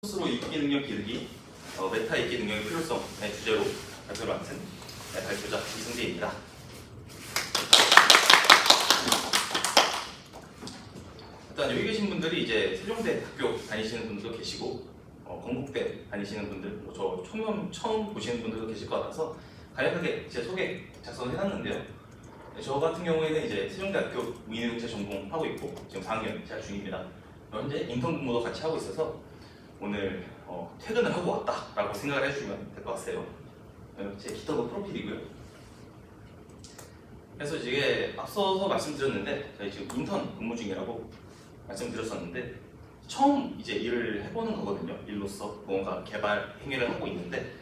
스스로 읽기 능력 기르기, 메타 읽기 능력의 필요성의 주제로 발표를 맡은 발표자 이승재입니다. 일단 여기 계신 분들이 이제 세종대 학교 다니시는 분들도 계시고 건국대 다니시는 분들, 저 처음 보시는 분들도 계실 것 같아서 간략하게 제 소개 작성을 해놨는데요. 저 같은 경우에는 이제 세종대학교 무인행정체 전공하고 있고 지금 4학년 재학 중입니다. 현재 인턴 근무도 같이 하고 있어서 오늘 퇴근을 하고 왔다라고 생각을 해주시면 될 것 같아요. 제 기터브 프로필이고요. 그래서 이제 앞서서 말씀드렸는데 저희 지금 인턴 근무 중이라고 말씀드렸었는데 처음 이제 일을 해보는 거거든요. 일로서 뭔가 개발 행위를 하고 있는데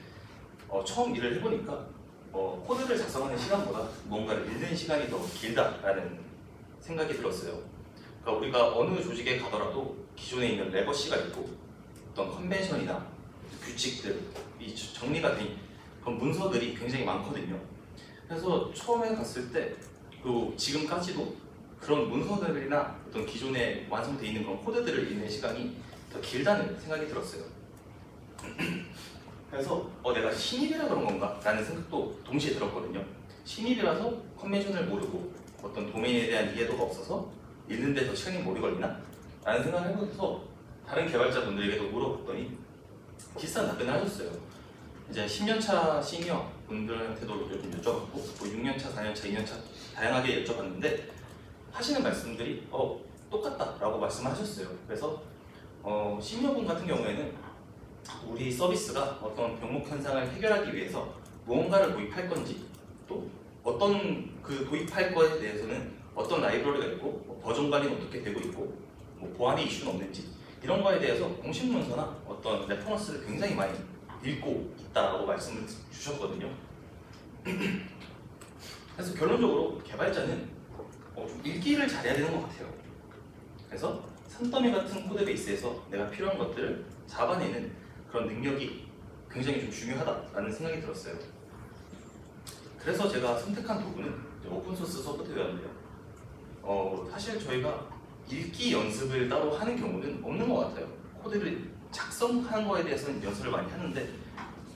처음 일을 해보니까 코드를 작성하는 시간보다 뭔가를 읽는 시간이 더 길다라는 생각이 들었어요. 그러니까 우리가 어느 조직에 가더라도 기존에 있는 레거시가 있고 어떤 컨벤션이나 규칙들이 정리가 된 그런 문서들이 굉장히 많거든요. 그래서 처음에 갔을 때 그리고 지금까지도 그런 문서들이나 어떤 기존에 완성되어 있는 그런 코드들을 읽는 시간이 더 길다는 생각이 들었어요. 그래서 내가 신입이라 그런 건가? 라는 생각도 동시에 들었거든요. 신입이라서 컨벤션을 모르고 어떤 도메인에 대한 이해도가 없어서 읽는데 더 시간이 오래 걸리나? 라는 생각을 해보면서 다른 개발자분들에게도 물어봤더니 비슷한 답변을 하셨어요. 이제 10년차 시니어 분들한테도 좀 여쭤봤고 6년차, 4년차, 2년차 다양하게 여쭤봤는데 하시는 말씀들이 똑같다라고 말씀하셨어요. 그래서 시니어분 같은 경우에는 우리 서비스가 어떤 병목 현상을 해결하기 위해서 무언가를 도입할 건지 또 어떤 그 도입할 거에 대해서는 어떤 라이브러리가 있고 버전 관리는 어떻게 되고 있고 보안의 이슈는 없는지 이런 거에 대해서 공식 문서나 어떤 레퍼런스를 굉장히 많이 읽고 있다라고 말씀을 주셨거든요. 그래서 결론적으로 개발자는 좀 읽기를 잘해야 되는 것 같아요. 그래서 산더미 같은 코드베이스에서 내가 필요한 것들을 잡아내는 그런 능력이 굉장히 좀 중요하다라는 생각이 들었어요. 그래서 제가 선택한 도구는 오픈소스 소프트웨어인데요. 사실 저희가 읽기 연습을 따로 하는 경우는 없는 것 같아요. 코드를 작성하는 거에 대해서는 연습을 많이 하는데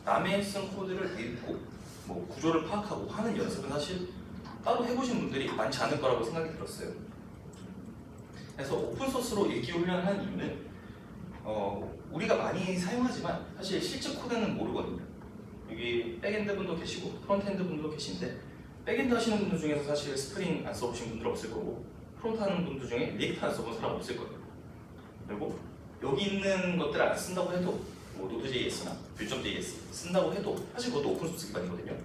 남의 쓴 코드를 읽고 구조를 파악하고 하는 연습은 사실 따로 해보신 분들이 많지 않을 거라고 생각이 들었어요. 그래서 오픈소스로 읽기 훈련을 하는 이유는 우리가 많이 사용하지만 사실 실제 코드는 모르거든요. 여기 백엔드 분도 계시고 프론트엔드 분도 계신데 백엔드 하시는 분들 중에서 사실 스프링 안 써보신 분들 없을 거고 프론트 하는 분들 중에 리액트 안 써본 사람 없을 거예요. 그리고 여기 있는 것들을 안 쓴다고 해도 노드.js나 뷰.js 쓴다고 해도 사실 그것도 오픈소스 기반이거든요.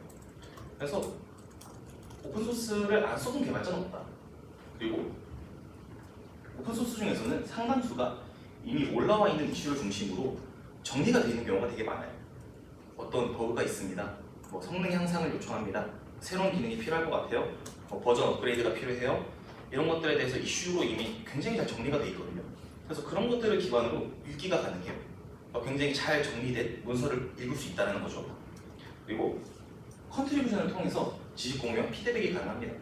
그래서 오픈소스를 안 써본 개발자는 없다. 그리고 오픈소스 중에서는 상당수가 이미 올라와 있는 이슈를 중심으로 정리가 되어 있는 경우가 되게 많아요. 어떤 버그가 있습니다. 성능 향상을 요청합니다. 새로운 기능이 필요할 것 같아요. 버전 업그레이드가 필요해요. 이런 것들에 대해서 이슈로 이미 굉장히 잘 정리가 되어 있거든요. 그래서 그런 것들을 기반으로 읽기가 가능해요. 굉장히 잘 정리된 문서를 읽을 수 있다는 거죠. 그리고 컨트리뷰션을 통해서 지식 공유와 피드백이 가능합니다.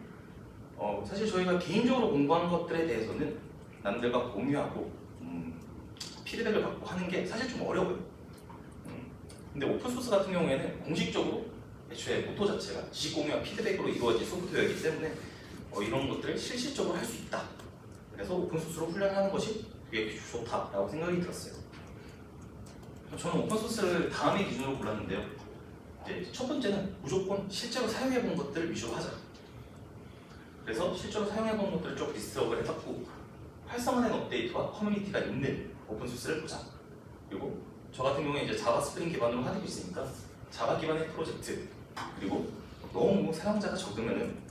사실 저희가 개인적으로 공부한 것들에 대해서는 남들과 공유하고 피드백을 받고 하는 게 사실 좀 어려워요. 근데 오픈소스 같은 경우에는 공식적으로 애초에 모토 자체가 지식 공유와 피드백으로 이루어진 소프트웨어이기 때문에 이런 것들을 실질적으로 할 수 있다. 그래서 오픈소스로 훈련하는 것이 되게 좋다라고 생각이 들었어요. 저는 오픈소스를 다음의 기준으로 골랐는데요. 이제 첫 번째는 무조건 실제로 사용해본 것들을 위주로 하자. 그래서 실제로 사용해본 것들을 쭉 리스트업을 해봤고 활성화된 업데이트와 커뮤니티가 있는 오픈소스를 보자. 그리고 저 같은 경우에 이제 자바 스프링 기반으로 하고 있으니까 자바 기반의 프로젝트 그리고 너무 사용자가 적으면은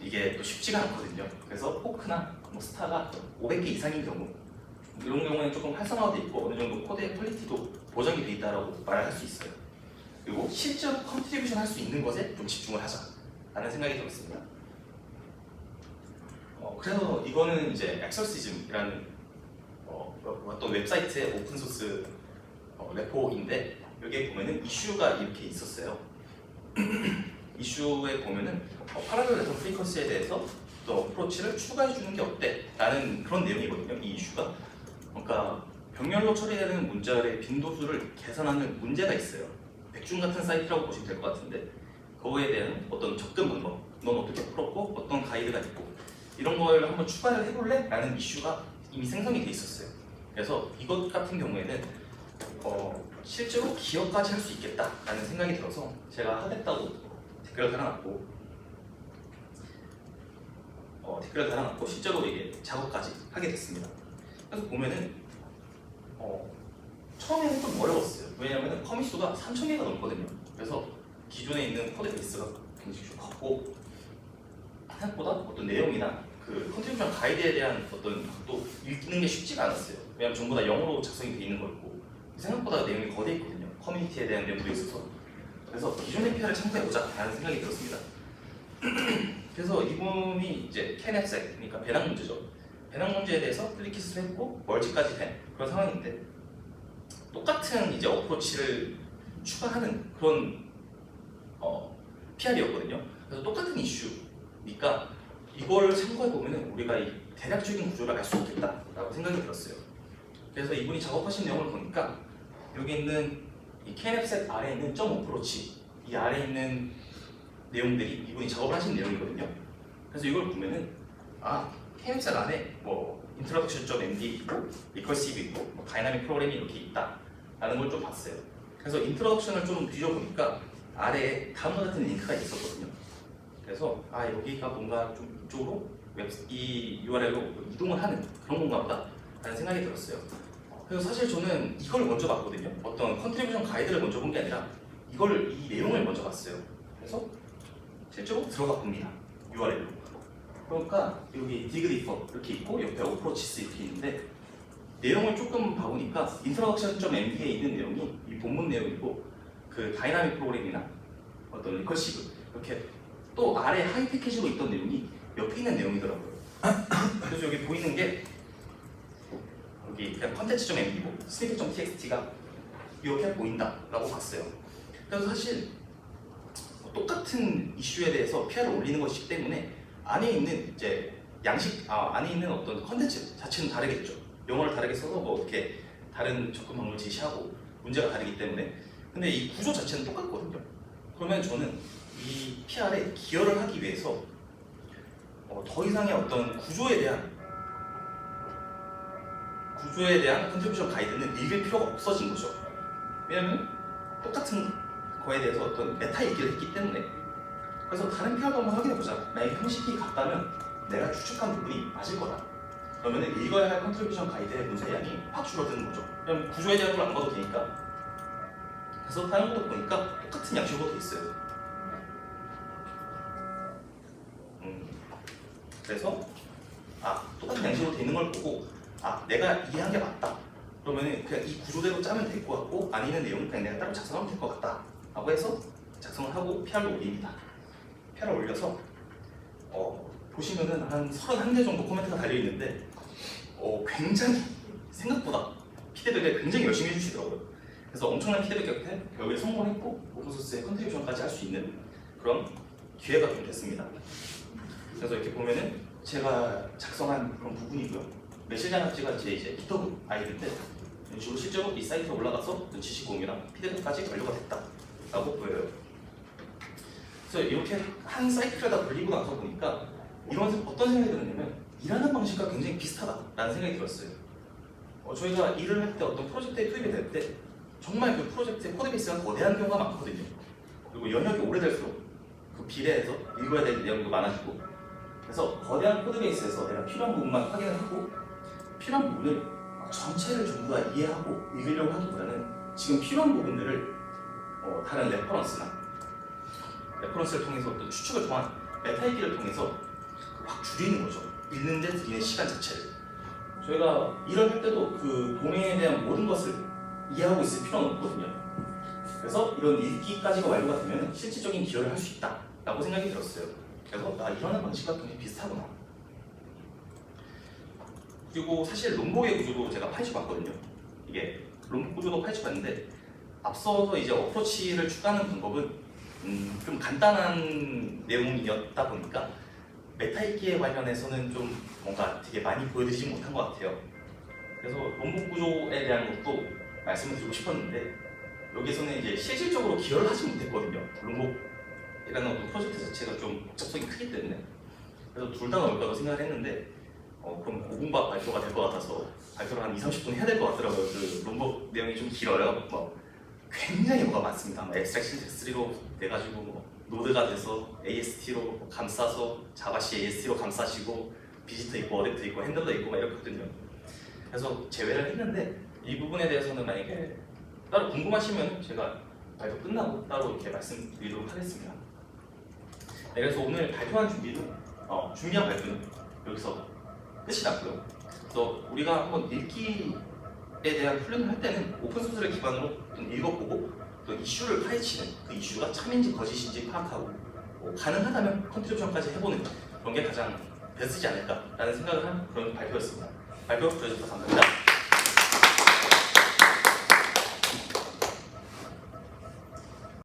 이게 또 쉽지가 않거든요. 그래서 포크나 스타가 500개 이상인 경우 이런 경우에는 조금 활성화되어 있고 어느 정도 코드의 퀄리티도 보장이 되어 있다고 말할 수 있어요. 그리고 실제로 컨트리뷰션 할 수 있는 것에 좀 집중을 하자 라는 생각이 들었습니다. 그래서 이거는 이제 엑설시즘이라는 어떤 웹사이트의 오픈소스 레포인데 여기에 보면은 이슈가 이렇게 있었어요. 이슈에 보면은 파라렐 레터 프리퀀시에 대해서 또 어프로치를 추가해 주는 게 어때? 라는 그런 내용이거든요. 이 이슈가. 그러니까 병렬로 처리되는 문자의 빈도수를 계산하는 문제가 있어요. 백중 같은 사이트라고 보시면 될 것 같은데 그거에 대한 어떤 접근 방법, 넌 어떻게 풀었고 어떤 가이드가 있고 이런 걸 한번 추가를 해볼래? 라는 이슈가 이미 생성이 돼 있었어요. 그래서 이것 같은 경우에는 실제로 기억까지 할 수 있겠다라는 생각이 들어서 제가 하겠다고 댓글을 달아놨고 실제로 이게 작업까지 하게 됐습니다. 그래서 보면은 처음에는 좀 어려웠어요. 왜냐하면 커밋 수가 3,000개가 넘거든요. 그래서 기존에 있는 코드 베이스가 굉장히 좀 컸고 생각보다 어떤 내용이나 그 컨트리뷰션 가이드에 대한 어떤 것도 읽는 게 쉽지가 않았어요. 왜냐하면 전부 다 영어로 작성이 돼 있는 거였고 생각보다 내용이 거대 있거든요. 커뮤니티에 대한 내용도 있어서 그래서 기존의 PR을 참고해보자 라는 생각이 들었습니다. 그래서 이분이 이제 캔앱색, 그러니까 배낭 문제죠. 배낭 문제에 대해서 플리키스를 했고 멀지까지 된 그런 상황인데 똑같은 이제 어프로치를 추가하는 그런 PR이었거든요. 그래서 똑같은 이슈니까 이걸 참고해 보면은 우리가 이 대략적인 구조를 알 수 있겠다라고 생각이 들었어요. 그래서 이분이 작업하신 내용을 보니까 여기 있는 이 캔앱셋 아래에 있는 점 어프로치 이 아래에 있는 내용들이 이분이 작업을 하신 내용이거든요. 그래서 이걸 보면은 캔앱셋 안에 뭐 introduction.md 있고 리커시브 있고 뭐 다이나믹 프로그램이 이렇게 있다라는 걸 좀 봤어요. 그래서 인트로덕션을 좀 뒤져보니까 아래에 다음과 같은 링크가 있었거든요. 그래서 여기가 뭔가 좀 이쪽으로 이 URL로 이동을 하는 그런 건가 보다 라는 생각이 들었어요. 그래서 사실 저는 이걸 먼저 봤거든요. 어떤 컨트리뷰션 가이드를 먼저 본 게 아니라 이 내용을 먼저 봤어요. 그래서 실제로 들어가 봅니다. URL로. 그러니까 여기 디그리퍼 이렇게 있고 옆에 어프로치스 이렇게 있는데 내용을 조금 봐보니까 introduction.md에 있는 내용이 이 본문 내용이고 그 다이나믹 프로그램이나 어떤 리커시브 이렇게 또 아래 하이 패키지로 있던 내용이 옆에 있는 내용이더라고요. 그래서 여기 보이는 게 여기 그냥 컨텐츠.md고 snippet.txt가 이렇게 보인다라고 봤어요. 그래서 사실 똑같은 이슈에 대해서 PR을 올리는 것이기 때문에 안에 있는 이제 안에 있는 어떤 컨텐츠 자체는 다르겠죠. 영어를 다르게 써서 뭐 어떻게 다른 접근 방법을 제시하고 문제가 다르기 때문에 근데 이 구조 자체는 똑같거든요. 그러면 저는 이 PR에 기여를 하기 위해서 더 이상의 어떤 구조에 대한 컨트리뷰션 가이드는 읽을 필요가 없어진 거죠. 왜냐면 똑같은 거에 대해서 어떤 메타 얘기를 했기 때문에 그래서 다른 PR도 한번 확인해보자. 만약에 형식이 같다면 내가 추측한 부분이 맞을 거다. 그러면 읽어야 할 컨트리뷰션 가이드의 문제량이 확 줄어드는 거죠. 그럼 구조에 대한 걸 안 봐도 되니까. 그래서 다른 것도 보니까 똑같은 양식으로 돼 있어요. 그래서 똑같은 양식으로 돼 있는 걸 보고 내가 이해한 게 맞다. 그러면 그냥 이 구조대로 짜면 될 것 같고 안에 있는 내용은 그냥 내가 따로 작성하면 될 것 같다. 라고 해서 작성을 하고 PR을 올립니다. PR을 올려서 보시면은 한 31개 정도 코멘트가 달려있는데 굉장히 생각보다 피드백을 굉장히 열심히 해주시더라고요. 그래서 엄청난 피드백 곁에 결국에 성공했고 오픈소스의 컨트리뷰션까지 할 수 있는 그런 기회가 좀 됐습니다. 그래서 이렇게 보면은 제가 작성한 그런 부분이고요. 메시지하나지가 제 이제 기터브 아이디인데 이런 식으로 실제로 이 사이트에 올라가서 지식 공유랑 피드백까지 완료가 됐다라고 보여요. 그래서 이렇게 한 사이클을 다 돌리고 나서 보니까 어떤 생각이 드느냐면 일하는 방식과 굉장히 비슷하다라는 생각이 들었어요. 저희가 일을 할 때 어떤 프로젝트에 투입이 될 때 정말 그 프로젝트의 코드베이스가 거대한 경우가 많거든요. 그리고 영역이 오래될수록 그 비례해서 읽어야 될 내용도 많아지고 그래서 거대한 코드베이스에서 내가 필요한 부분만 확인을 하고 필요한 부분을 전체를 전부 다 이해하고 읽으려고 하기보다는 지금 필요한 부분들을 다른 레퍼런스를 통해서 어떤 추측을 통한 메타 읽기를 통해서 확 줄이는 거죠. 읽는 데 들이는 시간 자체를. 저희가 일을 할 때도 그 도메인에 대한 모든 것을 이해하고 있을 필요는 없거든요. 그래서 이런 읽기까지가 완료가 되면 실질적인 기여를 할 수 있다라고 생각이 들었어요. 그래서 일하는 방식과 굉장히 비슷하구나. 그리고 사실 롬보의 구조도 제가 파헤쳐봤거든요. 이게 롬보 구조도 파헤쳐봤는데 앞서서 이제 어프로치를 추가하는 방법은 좀 간단한 내용이었다 보니까 메타 읽기에 관련해서는 좀 뭔가 되게 많이 보여드리지 못한 것 같아요. 그래서 롱북 구조에 대한 것도 말씀을 드리고 싶었는데 여기서는 이제 실질적으로 기여를 하지 못했거든요. 롱북이라는 어떤 프로젝트 자체가 좀 복잡성이 크기 때문에 그래서 둘 다 넣을까도 생각을 했는데 그럼 5분밥 발표가 될 것 같아서 발표를 한 2~30분 해야 될 것 같더라고요. 그 롱북 내용이 좀 길어요. 굉장히 뭐가 많습니다. 앱스트랙션 텍스트리로 돼가지고 노드가 돼서 AST로 감싸서 자바시 AST로 감싸시고 비지터 있고 어댑터 있고 핸들러 있고 막 이렇거든요. 그래서 제외를 했는데 이 부분에 대해서는 만약에 따로 궁금하시면 제가 발표 끝나고 따로 이렇게 말씀드리도록 하겠습니다. 네, 그래서 오늘 발표한 준비한 발표는 여기서 끝이 났고요. 그래서 우리가 한번 읽기에 대한 훈련을 할 때는 오픈소스를 기반으로 좀 읽어보고 또 이슈를 파헤치는 그 이슈가 참인지 거짓인지 파악하고 가능하다면 컨트리뷰션까지 해보는 그런 게 가장 베스트지 않을까라는 생각을 한 그런 발표였습니다. 발표 들어주셔서 감사합니다.